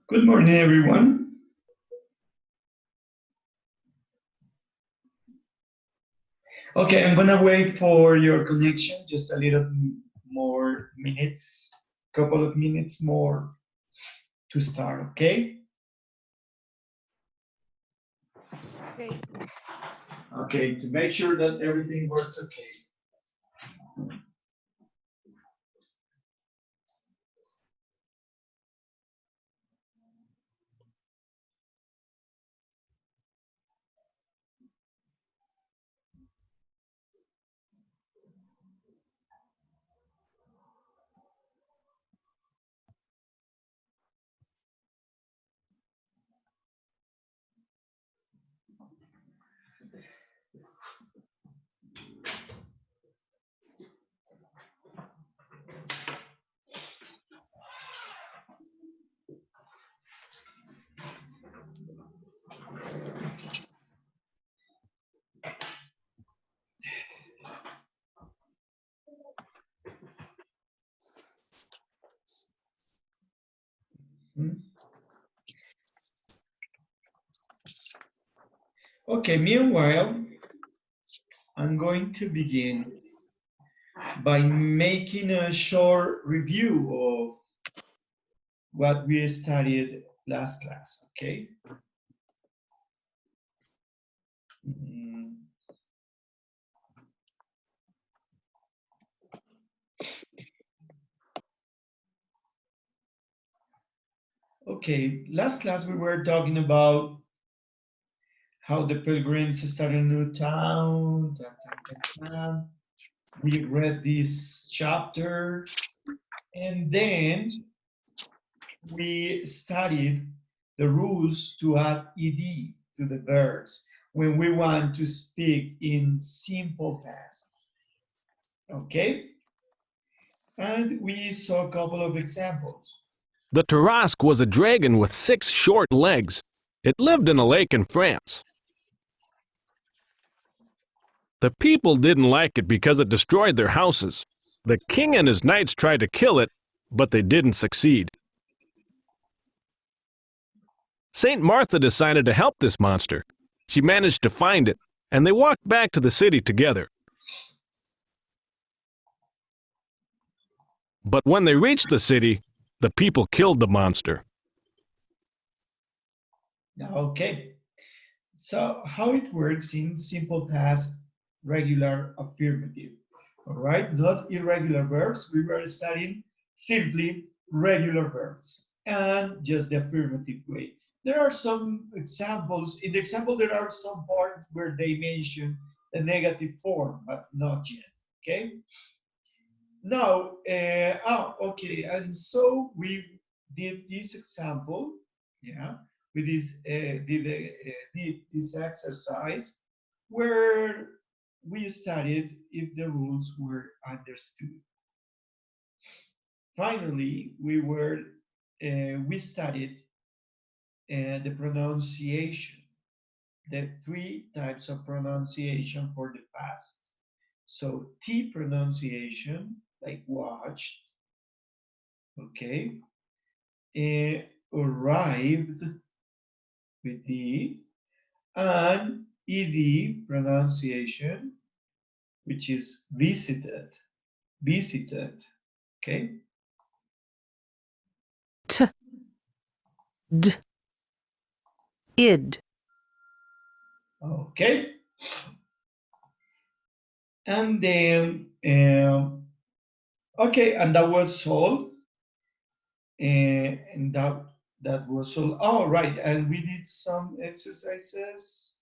Good morning, everyone. Okay, I'm gonna wait for your connection just a little more minutes, couple of minutes more to start, okay? Okay. Okay, to make sure that everything works okay. Hmm. Okay, meanwhile, I'm going to begin by making a short review of what we studied last class, okay? Mm, Okay, last class we were talking about how the pilgrims started a new town. We read this chapter, and then we studied the rules to add ed to the verbs when we want to speak in simple past. Okay? And we saw a couple of examples. The Tarasque was a dragon with 6 short legs. It lived in a lake in France. The people didn't like it because it destroyed their houses. The king and his knights tried to kill it, but they didn't succeed. Saint Martha decided to help this monster. She managed to find it, and they walked back to the city together. But when they reached the city, the people killed the monster. Okay. So how it works in simple past regular affirmative. All right, not irregular verbs. We were studying simply regular verbs and just the affirmative way. There are some examples. In the example, there are some parts where they mention the negative form, but not yet. Okay. Now, okay, and so we did this example. Yeah, we did this exercise where we studied if the rules were understood. Finally, we studied the pronunciation, the 3 types of pronunciation for the past. So T pronunciation, like watched, okay, arrived with D, and ED pronunciation, which is visited, okay? T, d, id. Okay. And then, okay, and that was all. And that was all. Oh, right, and we did some exercises.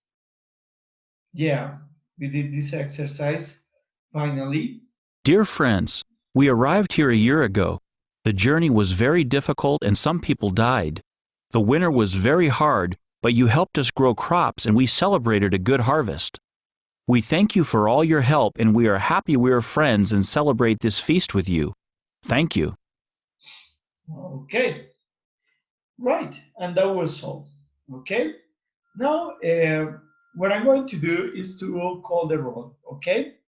Yeah, we did this exercise finally. Dear friends, we arrived here a year ago. The journey was very difficult and some people died. The winter was very hard, but you helped us grow crops and we celebrated a good harvest. We thank you for all your help and we are happy we are friends and celebrate this feast with you. Thank you. Okay, right, and that was all. Okay, now what I'm going to do is to call the roll. Okay,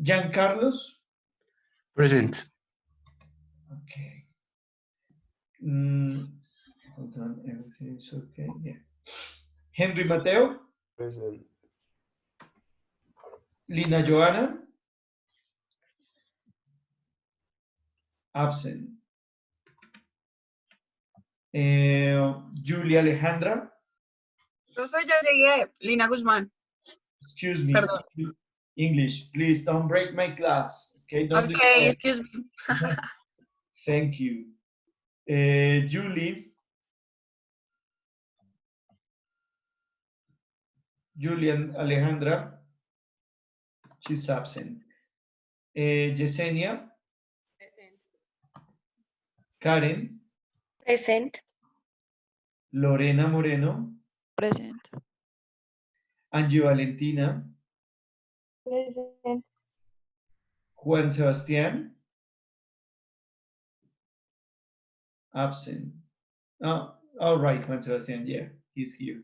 Giancarlos. Present. Okay, Mm, hold on, everything is okay. Yeah. Henry Mateo, Present. Lina Joana, absent. Julia Alejandra, Profe, ya llegué. Lina Guzmán. excuse me, Perdón. English, please don't break my class. Okay, don't do Okay, that. excuse me. Thank you. Julian Alejandra, she's absent. Yesenia, Karen, Present. Lorena Moreno, Present. Angie Valentina, Present. Juan Sebastián, absent. Oh, all right, Juan Sebastián, yeah, he's here.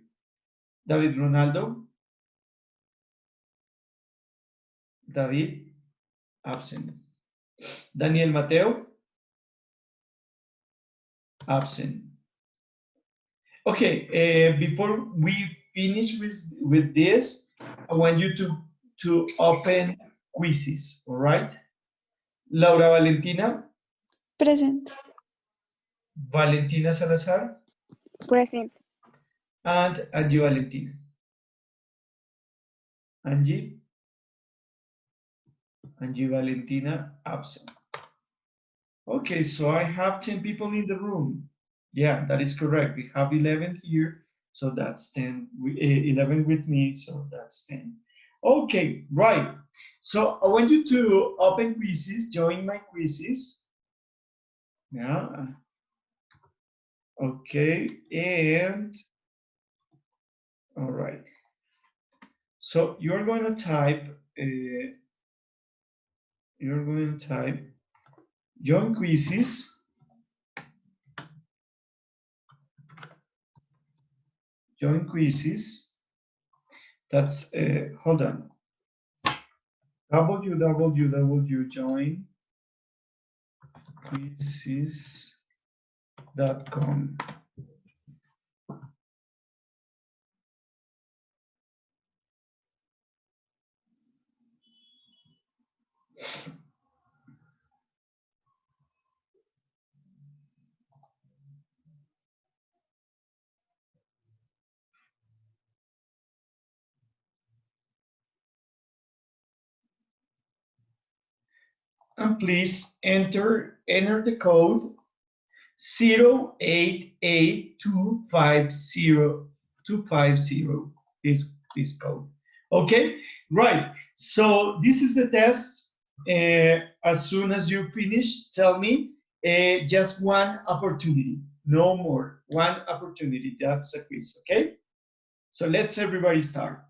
David Ronaldo, David, absent. Daniel Mateo, absent. Okay, before we finish with this, I want you to open quizzes, all right? Laura Valentina, Present. Valentina Salazar, Present. and Angie Valentina. Angie Valentina, absent. Okay, so I have 10 people in the room. Yeah, that is correct. We have 11 here, so that's 10. 11 with me, so that's 10. Okay, right. So I want you to open quizzes, join my quizzes. Yeah. Okay, and all right. So you're going to type, join quizzes. Join quizzes. That's, hold on. www.quizzes.com. And please enter the code 088250 this code. Okay, right. So this is the test. As soon as you finish, tell me just one opportunity, no more. One opportunity. That's a quiz. Okay. So let's everybody start.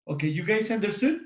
Okay, you guys understood?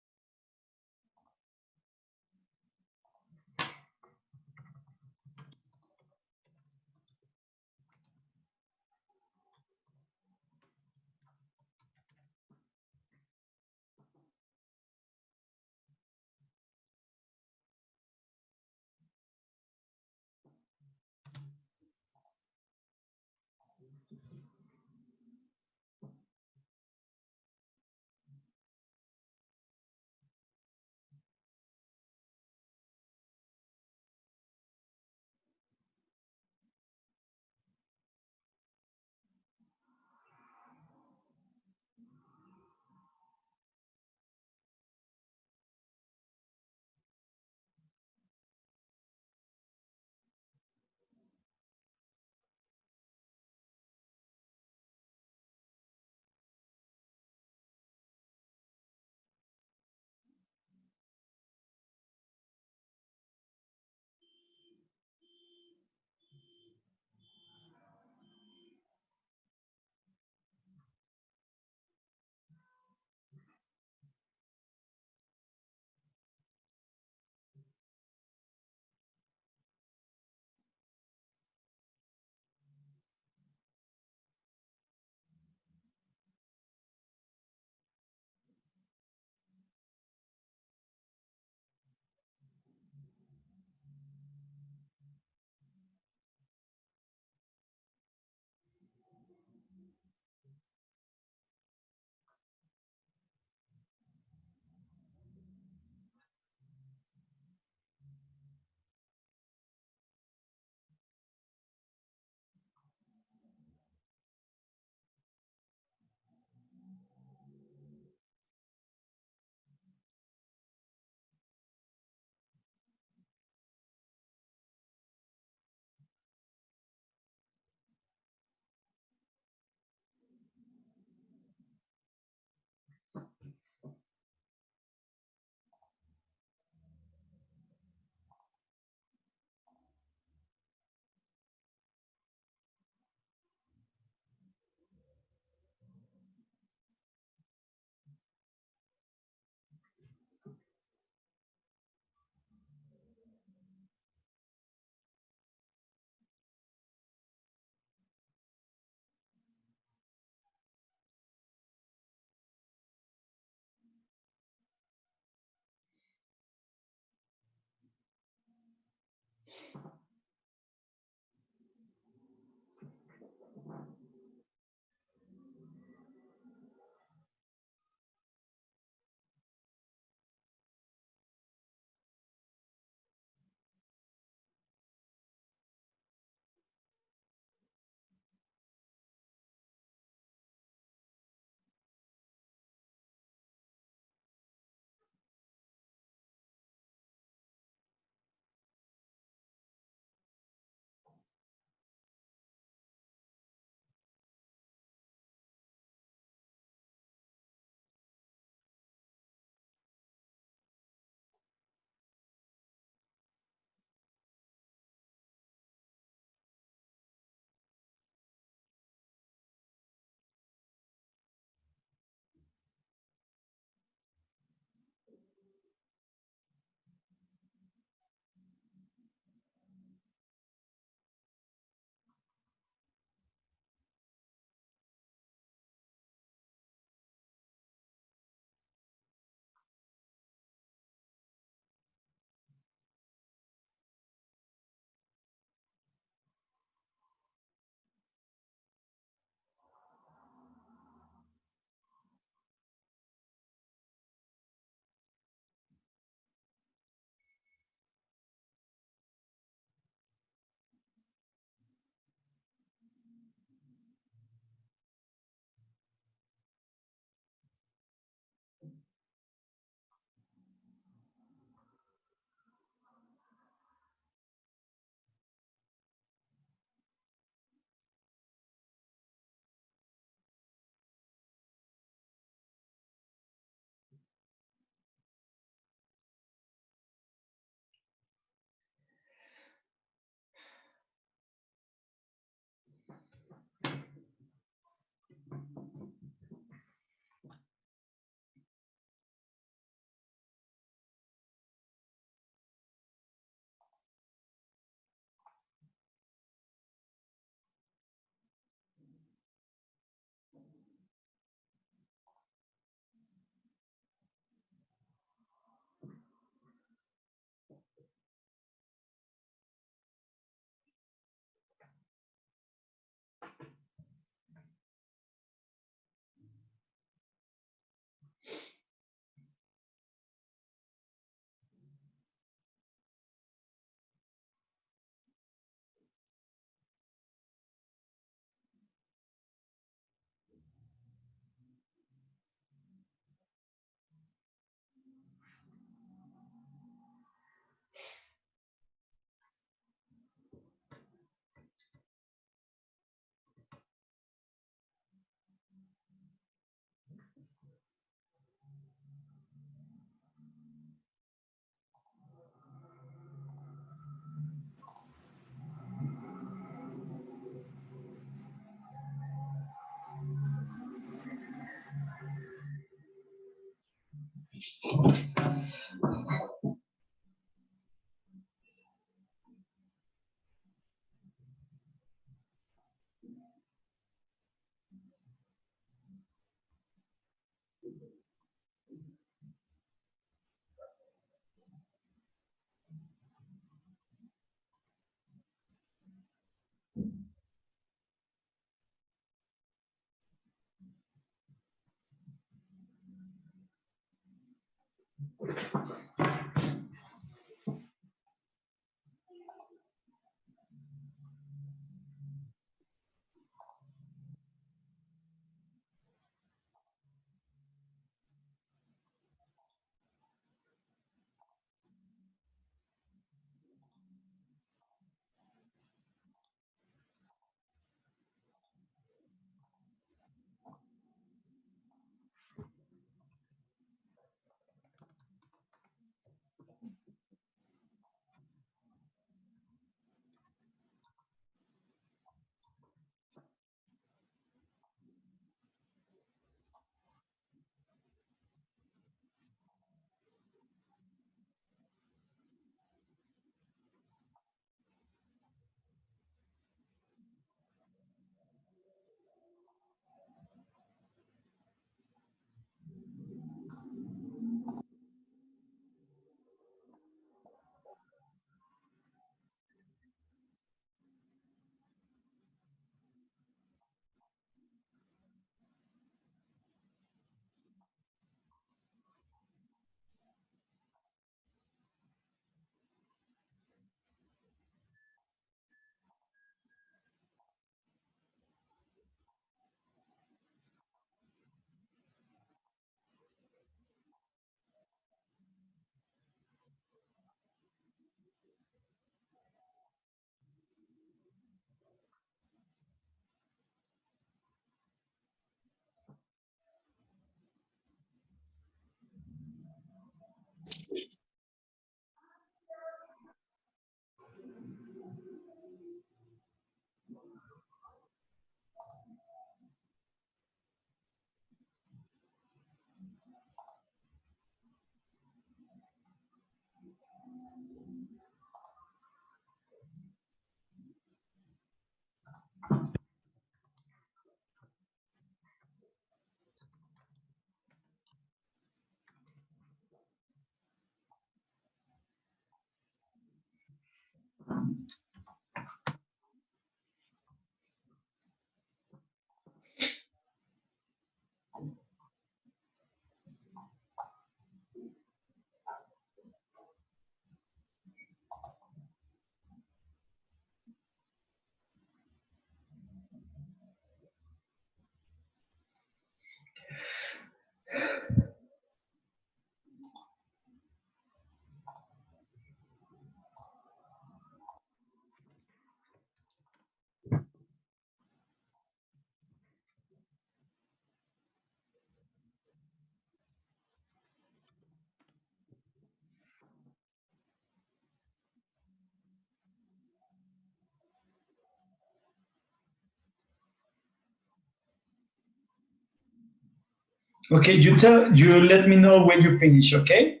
Okay, you let me know when you finish, okay?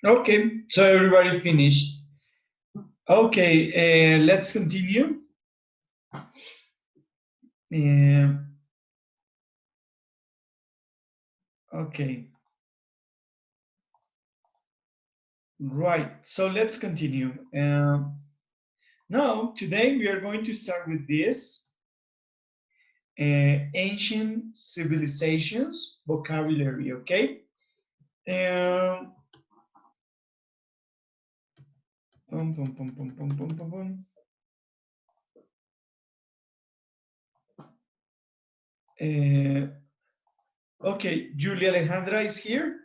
Okay, so everybody finished. Okay, let's continue. Okay. Right, so let's continue. Now, today we are going to start with this ancient civilizations vocabulary, okay? Pum, pum, pum, pum, pum, pum, pum, pum. Okay, Julia Alejandra is here.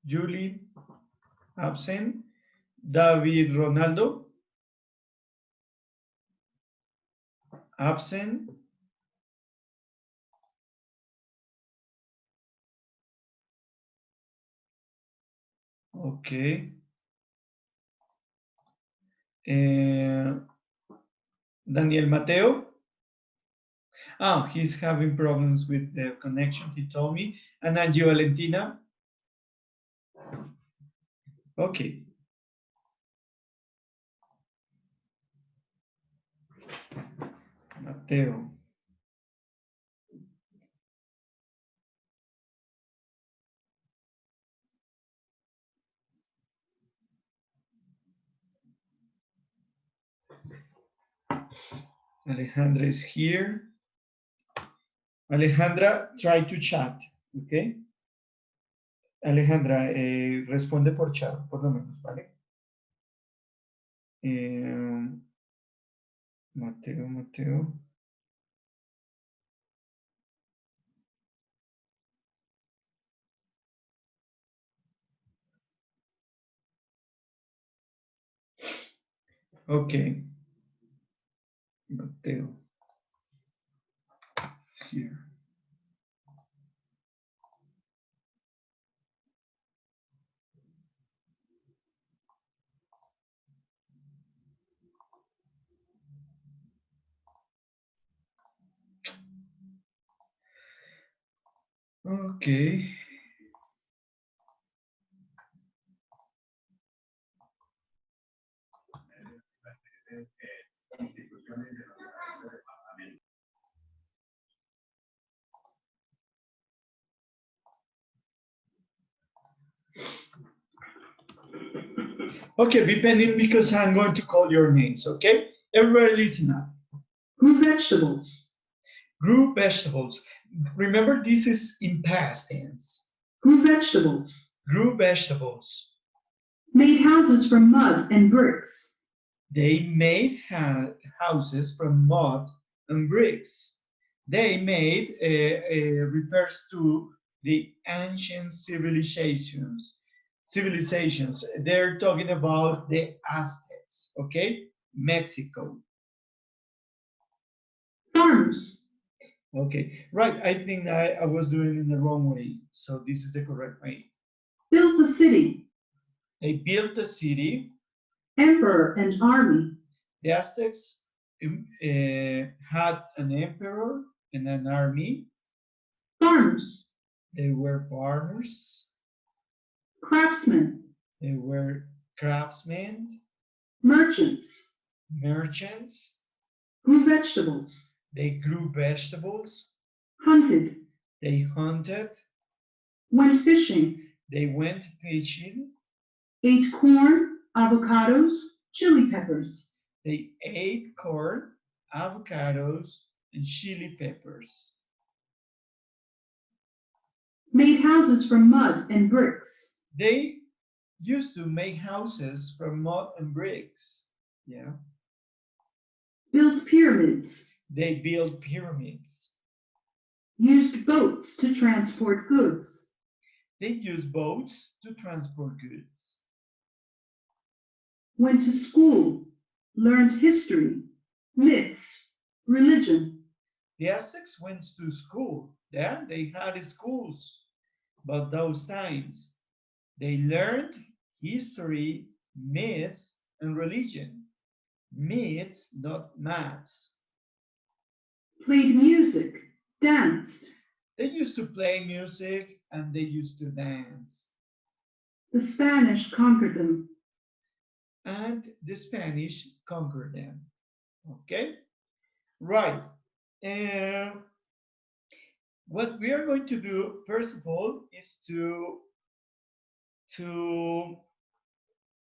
Julie, absent. David Ronaldo, absent. Okay. Daniel Mateo. Ah, he's having problems with the connection, he told me. And Angie Valentina. Okay. Mateo. Alejandra is here. Alejandra, try to chat, okay? Alejandra, responde por chat, por lo menos, ¿vale? Mateo. Okay. Mateo. Here. Okay. Okay, be pending because I'm going to call your names, okay? Everybody listen up. Grew vegetables. Grew vegetables. Remember, this is in past tense. Grew vegetables. Grew vegetables. Made houses from mud and bricks. They made houses from mud and bricks. They made refers to the ancient civilizations. They're talking about the Aztecs, okay? Mexico. Farms. Okay, right. I think I was doing it in the wrong way. So this is the correct way. Built a city. They built a city. Emperor and army. The Aztecs had an emperor and an army. Farmers. They were farmers. Craftsmen. They were craftsmen. Merchants. Merchants. Grew vegetables. They grew vegetables. Hunted. They hunted. Went fishing. They went fishing. Ate corn, avocados, chili peppers. They ate corn, avocados, and chili peppers. Made houses from mud and bricks. They used to make houses from mud and bricks. Yeah. Built pyramids. They built pyramids. Used boats to transport goods. They used boats to transport goods. Went to school. Learned history, myths, religion. The Aztecs went to school. Yeah, they had schools. But those times, they learned history, myths, and religion. Myths, not maths. Played music, danced. They used to play music, and they used to dance. The Spanish conquered them. And the Spanish conquered them. Okay? Right. What we are going to do, first of all, is to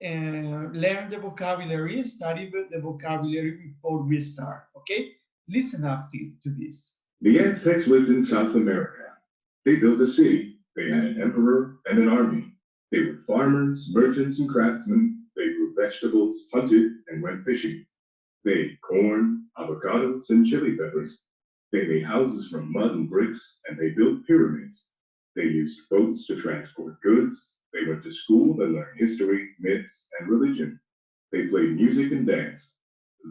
learn the vocabulary, study the vocabulary before we start. Okay? Listen up to this. The Aztecs lived in South America. They built a city. They had an emperor and an army. They were farmers, merchants, and craftsmen. They grew vegetables, hunted, and went fishing. They ate corn, avocados, and chili peppers. They made houses from mud and bricks, and they built pyramids. They used boats to transport goods. They went to school and learned history, myths, and religion. They played music and dance.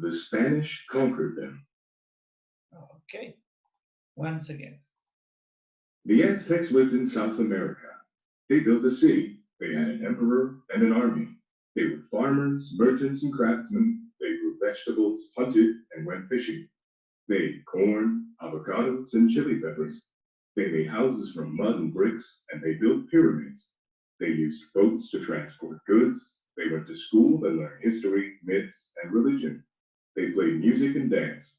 The Spanish conquered them. Okay. Once again. The Aztecs lived in South America. They built a city. They had an emperor and an army. They were farmers, merchants, and craftsmen. They grew vegetables, hunted, and went fishing. They ate corn, avocados, and chili peppers. They made houses from mud and bricks, and they built pyramids. They used boats to transport goods. They went to school and learned history, myths, and religion. They played music and dance.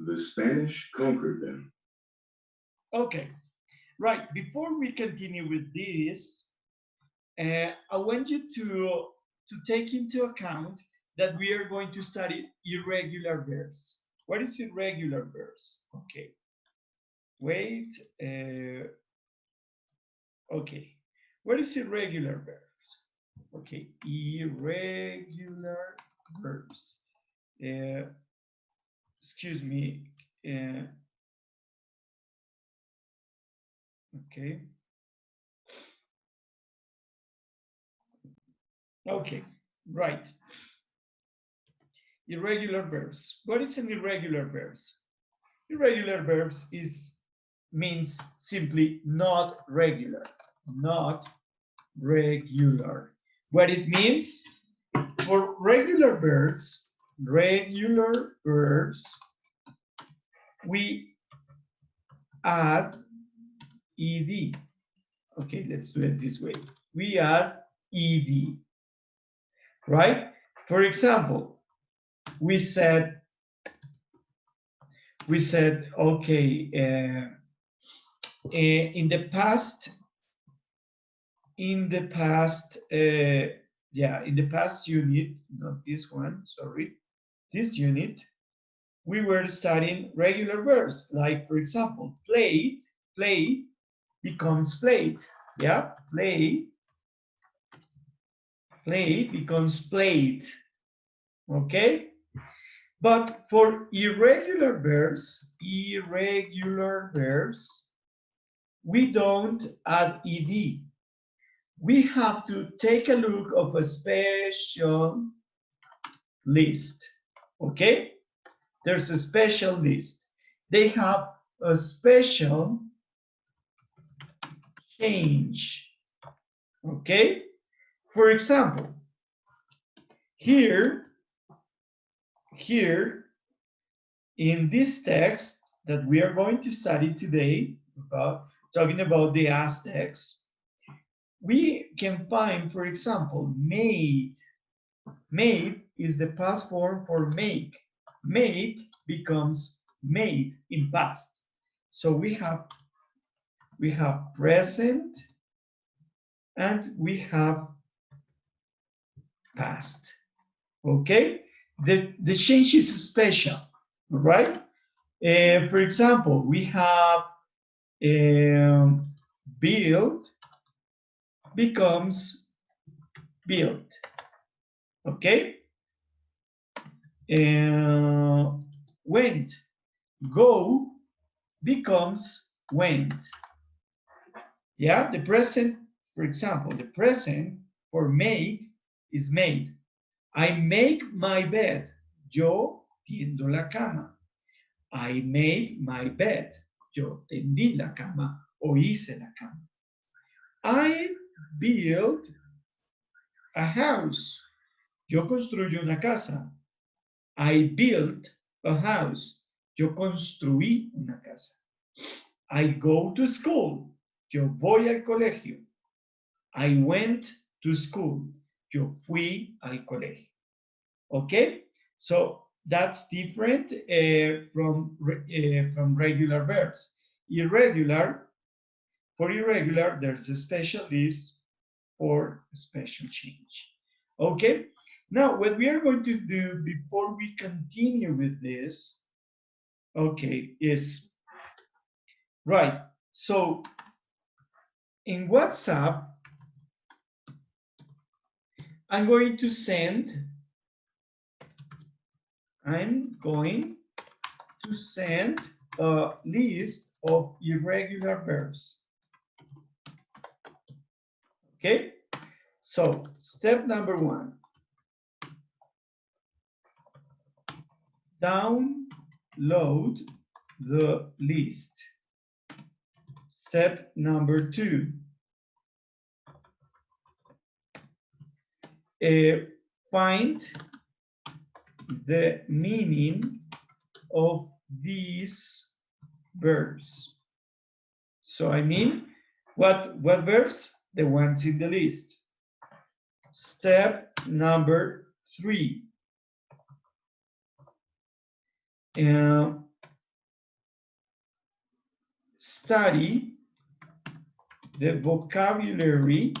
The Spanish conquered them. Okay. Right. Before we continue with this, I want you to take into account that we are going to study irregular verbs. What is irregular verbs? Okay. Wait. Okay. What is irregular verbs? Okay. Irregular verbs. Excuse me. Okay. Okay, right. Irregular verbs. What is an irregular verbs? Irregular verbs means simply not regular. Not regular. What it means for regular verbs, we add ed. Okay, let's do it this way. We add ed. Right? For example, we said, okay, in the past unit, not this one, sorry, this unit, we were studying regular verbs, like, for example, play becomes played, yeah, play becomes played, okay? But for irregular verbs, we don't add ed. We have to take a look of a special list, okay? There's a special list. They have a special change, okay? For example, here in this text that we are going to study today, talking about the Aztecs, we can find, for example, made. Made is the past form for make. Made becomes made in past. So we have present and we have past. Okay? The change is special, all right? For example, we have build becomes built, okay? Went, go becomes went. Yeah, the present, for example, the present for make is made. I make my bed. Yo tiendo la cama. I made my bed. Yo tendí la cama o hice la cama. I build a house. Yo construyo una casa. I built a house. Yo construí una casa. I go to school. Yo voy al colegio. I went to school. Yo fui al colegio. Okay? So that's different from regular verbs. Irregular, for irregular, there's a special list or a special change. Okay? Now, what we are going to do before we continue with this, okay, is, right, so in WhatsApp, I'm going to send a list of irregular verbs. Okay? So, step number 1. Download the list. Step number 2. Find the meaning of these verbs. So I mean, what verbs? The ones in the list. Step number 3. Study the vocabulary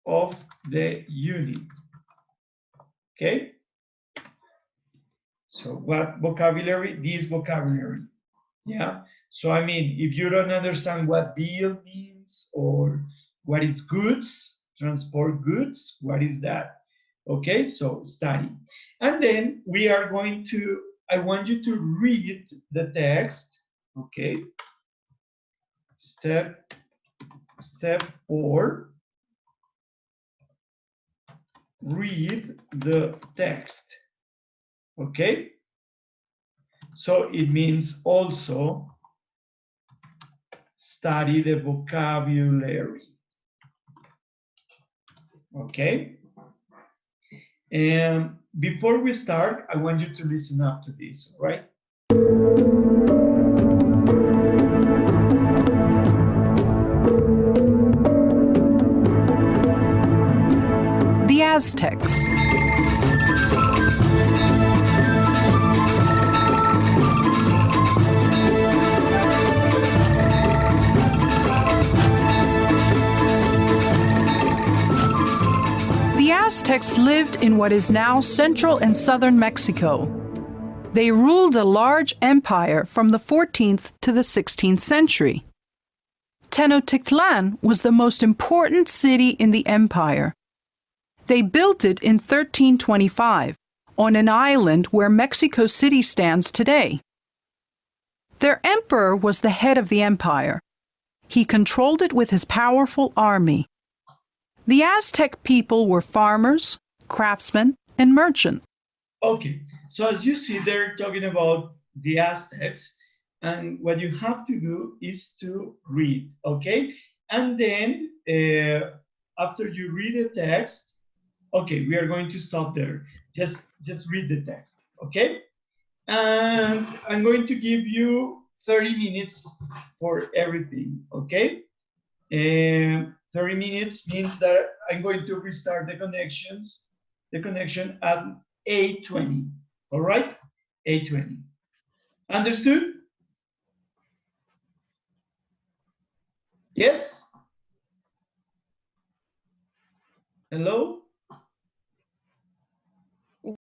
of the unit. Okay? So what vocabulary? This vocabulary. Yeah? So I mean, if you don't understand what bill means or what is goods, transport goods, what is that? Okay, so study. And then we are going to, I want you to read the text, okay? Step 4, read the text, okay? So it means also study the vocabulary, okay? And before we start, I want you to listen up to this, all right? The Aztecs. The Aztecs lived in what is now central and southern Mexico. They ruled a large empire from the 14th to the 16th century. Tenochtitlan was the most important city in the empire. They built it in 1325 on an island where Mexico City stands today. Their emperor was the head of the empire. He controlled it with his powerful army. The Aztec people were farmers, craftsmen, and merchants. Okay, so as you see, they're talking about the Aztecs, and what you have to do is to read, okay? And then after you read the text, okay, we are going to stop there. Just read the text, okay? And I'm going to give you 30 minutes for everything, okay? 30 minutes means that I'm going to restart the connection at 8:20, all right? 8:20. Understood? Yes? Hello?